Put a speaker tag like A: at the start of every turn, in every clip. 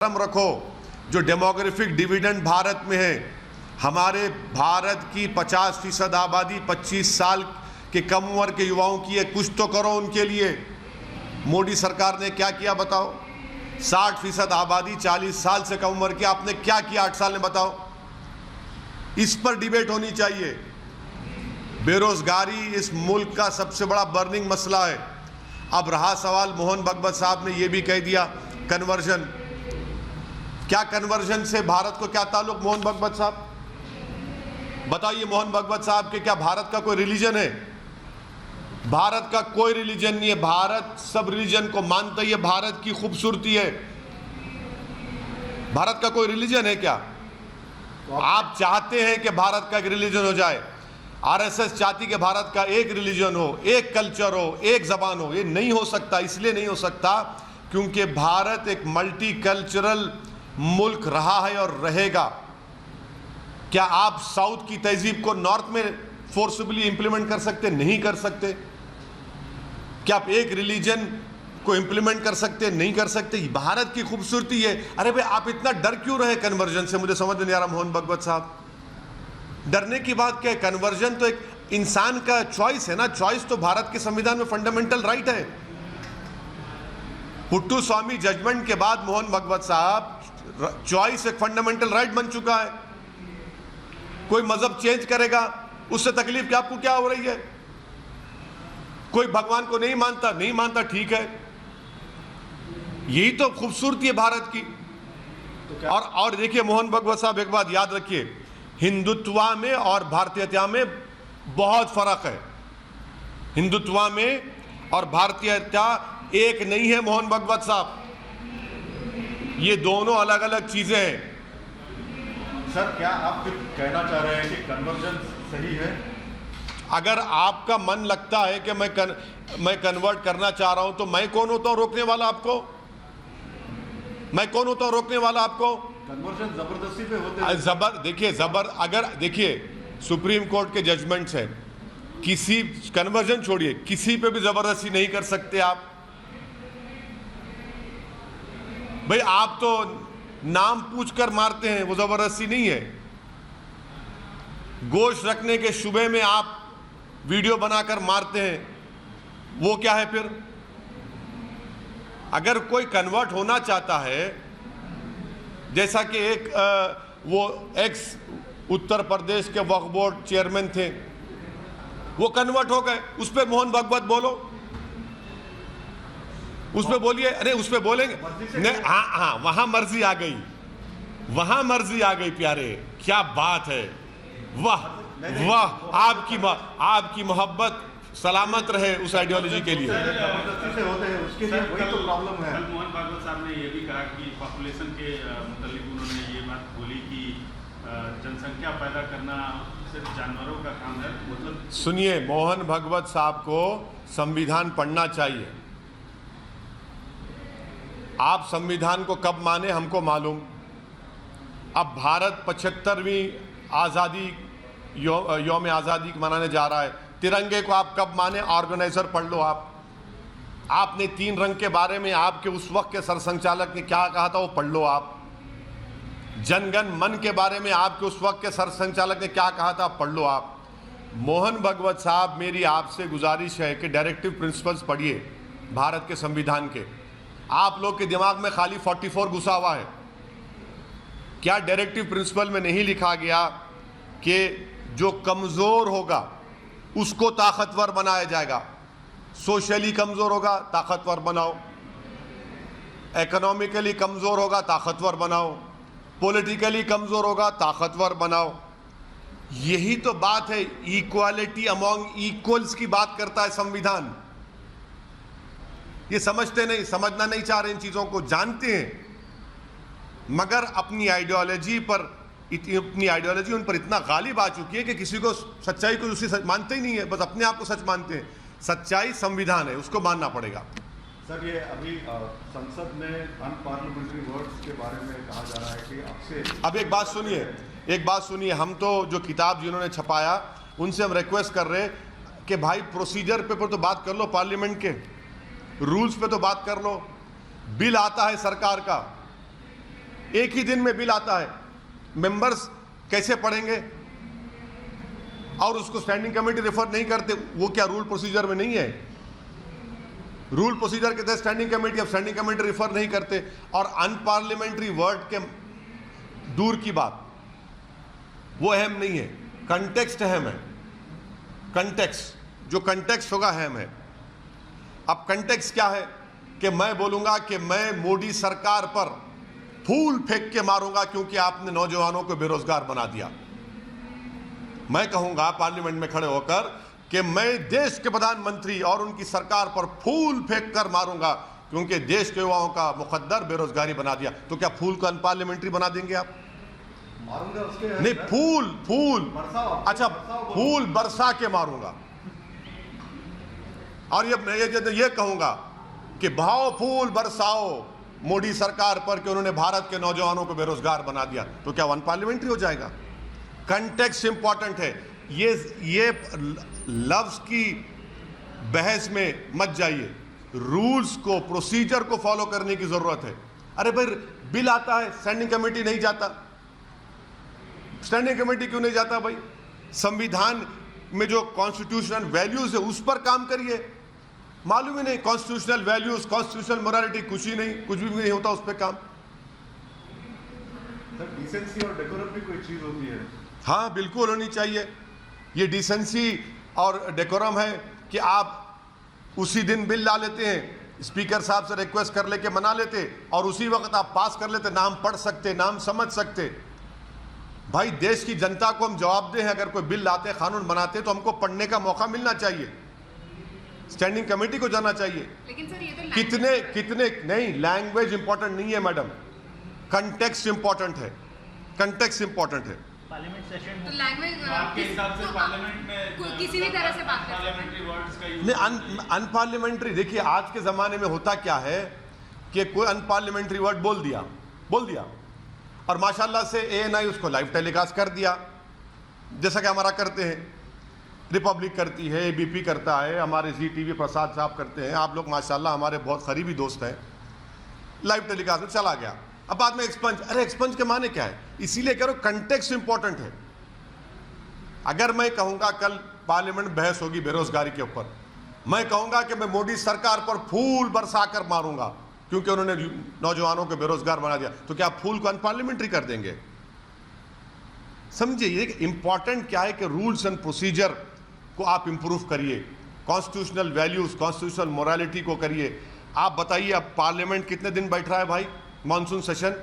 A: रखो। जो demographic dividend Bharat में है, हमारे भारत की 50% आबादी 25 साल के कम उम्र के युवाओं की है। कुछ तो करो उनके लिए। मोदी सरकार ने क्या किया बताओ? 60% आबादी 40 साल से कम उम्र की, आपने क्या किया 8 साल में बताओ? इस पर डिबेट होनी चाहिए। बेरोजगारी इस मुल्क का सबसे बड़ा बर्निंग मसला है। अब रहा सवाल, मोहन भगवत साहब ने यह भी कह दिया कन्वर्जन। क्या कन्वर्जन से भारत को क्या ताल्लुक? मोहन भगवत साहब बताइए, मोहन भगवत साहब के क्या भारत का कोई रिलीजन है? भारत का कोई रिलीजन नहीं है। भारत सब रिलीजन को मानता ही है। भारत की खूबसूरती है। भारत का कोई रिलीजन है क्या? आप चाहते हैं कि भारत का एक रिलीजन हो जाए। आरएसएस चाहती कि भारत का एक रिलीजन हो, एक कल्चर हो, एक जबान हो। ये नहीं हो सकता। इसलिए नहीं हो सकता क्योंकि भारत एक मल्टी कल्चरल मुल्क रहा है और रहेगा। क्या आप साउथ की तहजीब को नॉर्थ में फोर्सबली इंप्लीमेंट कर सकते? नहीं कर सकते। क्या आप एक रिलीजन को इंप्लीमेंट कर सकते? नहीं कर सकते। भारत की खूबसूरती है। अरे भाई, आप इतना डर क्यों रहे कन्वर्जन से? मुझे समझ नहीं आ रहा मोहन भगवत साहब। डरने की बात क्या है? कन्वर्जन तो एक इंसान का चॉइस है ना। चॉइस तो भारत के संविधान में फंडामेंटल राइट है। पुट्टू स्वामी जजमेंट के बाद मोहन भगवत साहब, चॉइस एक फंडामेंटल राइट बन चुका है। कोई मजहब चेंज करेगा, उससे तकलीफ क्या? आपको क्या हो रही है? कोई भगवान को नहीं मानता, नहीं मानता, ठीक है। यही तो खूबसूरती है भारत की। और देखिए मोहन भगवत साहब, एक बात याद रखिए, हिंदुत्व में और भारतीयता में बहुत फर्क है। हिंदुत्व में और भारतीयता एक नहीं है मोहन भगवत साहब। ये दोनों अलग अलग चीजें हैं।
B: सर, क्या आप कहना चाह रहे हैं कि कन्वर्जन सही है?
A: अगर आपका मन लगता है कि मैं कन्वर्ट करना चाह रहा हूं, तो मैं कौन होता हूं रोकने वाला आपको? मैं कौन होता हूं रोकने वाला आपको?
B: कन्वर्जन जबरदस्ती पे होते हैं।
A: अगर देखिए, सुप्रीम कोर्ट के जजमेंट्स हैं। किसी कन्वर्जन छोड़िए, किसी पे भी जबरदस्ती नहीं कर सकते आप। भाई, आप तो नाम पूछकर मारते हैं, वो जबरदस्ती नहीं है। गोश्त रखने के शुबे में आप वीडियो बनाकर मारते हैं, वो क्या है फिर? अगर कोई कन्वर्ट होना चाहता है, जैसा कि एक वो एक्स उत्तर प्रदेश के वक्फ बोर्ड चेयरमैन थे, वो कन्वर्ट हो गए, उस पर मोहन भगवत बोलो, उस पर बोलिए। अरे उस पर बोलेंगे नहीं? हाँ, वहां मर्जी आ गई, वहां मर्जी आ गई। प्यारे, क्या बात है! वाह वाह, आपकी मोहब्बत सलामत रहे उस आइडियोलॉजी के लिए।
B: जबरदस्ती से होते हैं, उसके लिए वही तो प्रॉब्लम है।
C: मोहन भागवत साहब ने यह भी कहा कि पॉपुलेशन के मुतालिक उन्होंने ये बात बोली कि जनसंख्या पैदा करना सिर्फ जानवरों का काम है। मतलब
A: सुनिए, मोहन भगवत साहब को संविधान पढ़ना चाहिए। आप संविधान को कब माने हमको मालूम। अब भारत 75वीं आज़ादी यौम आज़ादी मनाने जा रहा है। तिरंगे को आप कब माने? ऑर्गेनाइजर पढ़ लो आप। आपने 3 रंग के बारे में आपके उस वक्त के सरसंचालक ने क्या कहा था, वो पढ़ लो आप। जनगण मन के बारे में आपके उस वक्त के सरसंचालक ने क्या कहा था, पढ़ लो आप। मोहन भगवत साहब, मेरी आपसे गुजारिश है कि डायरेक्टिव प्रिंसिपल्स पढ़िए भारत के संविधान के। आप लोग के दिमाग में खाली 44 घुसा हुआ है। क्या डायरेक्टिव प्रिंसिपल में नहीं लिखा गया कि जो कमजोर होगा उसको ताकतवर बनाया जाएगा? सोशली कमजोर होगा, ताकतवर बनाओ। इकोनॉमिकली कमजोर होगा, ताकतवर बनाओ। पॉलिटिकली कमजोर होगा, ताकतवर बनाओ। यही तो बात है। इक्वालिटी अमॉन्ग इक्वल्स की बात करता है संविधान। ये समझते नहीं, समझना नहीं चाह रहे इन चीजों को। जानते हैं मगर अपनी आइडियोलॉजी उन पर इतना गालिब आ चुकी है कि किसी को सच्चाई को दूसरी मानते ही नहीं है, बस अपने आप को सच मानते हैं। सच्चाई संविधान है, उसको मानना पड़ेगा।
B: सर, ये अभी संसद में अनपार्लियामेंट्री वर्ड्स के बारे में कहा जा रहा है कि आपसे।
A: अब एक बात सुनिए, हम तो जो किताब जिन्होंने छपाया उनसे हम रिक्वेस्ट कर रहे कि भाई प्रोसीजर पे तो बात कर लो, पार्लियामेंट के रूल्स पे तो बात कर लो। बिल आता है सरकार का, एक ही दिन में बिल आता है, मेंबर्स कैसे पढ़ेंगे? और उसको स्टैंडिंग कमेटी रेफर नहीं करते, वो क्या रूल प्रोसीजर में नहीं है? रूल प्रोसीजर के तहत स्टैंडिंग कमेटी, अब स्टैंडिंग कमेटी रेफर नहीं करते। और अनपार्लियामेंट्री वर्ड के दूर की बात, वो अहम नहीं है, कंटेक्स्ट अहम है। कंटेक्स्ट, जो कंटेक्स्ट होगा अहम है। अब कंटेक्स्ट क्या है कि मैं बोलूंगा कि मैं मोदी सरकार पर फूल फेंक के मारूंगा क्योंकि आपने नौजवानों को बेरोजगार बना दिया। मैं कहूंगा पार्लियामेंट में खड़े होकर कि मैं देश के प्रधानमंत्री और उनकी सरकार पर फूल फेंक कर मारूंगा क्योंकि देश के युवाओं का मुकद्दर बेरोजगारी बना दिया। तो क्या फूल को अनपार्लियामेंट्री बना देंगे आप?
B: मारूंगा उसके
A: नहीं, फूल
B: बरसाओ,
A: अच्छा,
B: बरसाओ,
A: फूल बरसा के मारूंगा। और ये कहूंगा कि भाव फूल बरसाओ मोदी सरकार पर कि उन्होंने भारत के नौजवानों को बेरोजगार बना दिया। तो क्या अनपार्लियामेंट्री हो जाएगा? कंटेक्स्ट इंपॉर्टेंट है। ये लफ्ज की बहस में मत जाइए, रूल्स को, प्रोसीजर को फॉलो करने की जरूरत है। अरे भाई, बिल आता है, स्टैंडिंग कमेटी नहीं जाता। स्टैंडिंग कमेटी क्यों नहीं जाता भाई? संविधान में जो कॉन्स्टिट्यूशनल वैल्यूज है उस पर काम करिए। मालूम ही नहीं, कॉन्स्टिट्यूशनल वैल्यूज, कॉन्स्टिट्यूशनल मोरालिटी, कुछ ही नहीं, कुछ भी नहीं होता उस पर काम।
B: सर, डिसेंसी और डेकोरम भी कोई चीज होती है?
A: हाँ, बिल्कुल होनी चाहिए। ये डिसेंसी और डेकोरम है कि आप उसी दिन बिल ला लेते हैं, स्पीकर साहब से रिक्वेस्ट कर लेके मना लेते और उसी वक्त आप पास कर लेते, नाम पढ़ सकते, नाम समझ सकते। भाई, देश की जनता को हम जवाब दें, अगर कोई बिल लाते, कानून बनाते तो हमको पढ़ने का मौका मिलना चाहिए, स्टैंडिंग कमेटी को जाना चाहिए।
D: लेकिन सर ये तो
A: कितने नहीं, लैंग्वेज इंपॉर्टेंट नहीं है मैडम, कंटेक्स्ट इंपॉर्टेंट है। कंटेक्स्ट इंपॉर्टेंट है।
E: पार्लियामेंट सेशन
D: तो लैंग्वेज
C: तो आपके हिसाब से पार्लियामेंट में
D: किसी भी तरह से बात कर सकते हैं।
C: पार्लियामेंट्री वर्ड्स का यूज
A: नहीं, अनपार्लियामेंट्री, देखिए आज के ज़माने में होता क्या है कि कोई अनपार्लियामेंट्री वर्ड बोल दिया और माशाल्लाह से ANI उसको लाइव टेलीकास्ट कर दिया, जैसा कि हमारा करते हैं, रिपब्लिक करती है, ABP करता है, हमारे ZTV प्रसाद साहब करते हैं, आप लोग माशाल्लाह हमारे बहुत करीबी दोस्त हैं। लाइव टेलीकास्ट में चला गया। अब बाद में एक्सपंज, अरे एक्सपंज के माने क्या है? इसीलिए कह रहा हूं कंटेक्स्ट इंपॉर्टेंट है। अगर मैं कहूंगा कल पार्लियामेंट बहस होगी बेरोजगारी के ऊपर, मैं कहूंगा कि मैं मोदी सरकार पर फूल बरसाकर मारूंगा क्योंकि उन्होंने नौजवानों को बेरोजगार बना दिया, तो क्या आप फूल को अनपार्लियामेंट्री कर देंगे? समझिए, ये इंपॉर्टेंट क्या है कि रूल्स एंड प्रोसीजर को आप इंप्रूव करिए, कॉन्स्टिट्यूशनल वैल्यूज, कॉन्स्टिट्यूशनल मोरालिटी को करिए। आप बताइए, अब पार्लियामेंट कितने दिन बैठ रहा है भाई? मॉनसून सेशन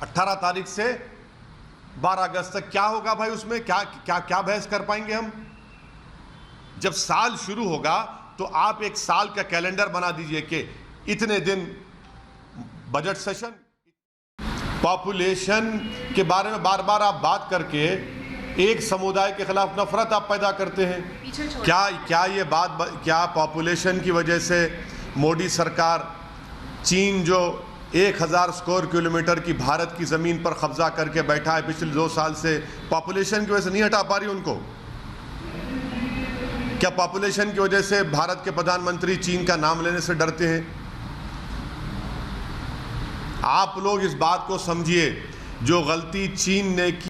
A: 18 तारीख से 12 अगस्त तक क्या होगा भाई? उसमें क्या बहस कर पाएंगे हम? जब साल शुरू होगा तो आप एक साल का कैलेंडर बना दीजिए कि इतने दिन बजट सेशन। पॉपुलेशन के बारे में बार बार आप बात करके एक समुदाय के खिलाफ नफरत आप पैदा करते हैं।
D: पीछे छोड़
A: क्या पॉपुलेशन की वजह से मोदी सरकार, चीन जो 1000 स्क्वायर किलोमीटर की भारत की ज़मीन पर कब्जा करके बैठा है पिछले 2 साल से, पॉपुलेशन की वजह से नहीं हटा पा रही उनको? क्या पॉपुलेशन की वजह से भारत के प्रधानमंत्री चीन का नाम लेने से डरते हैं? आप लोग इस बात को समझिए, जो गलती चीन ने की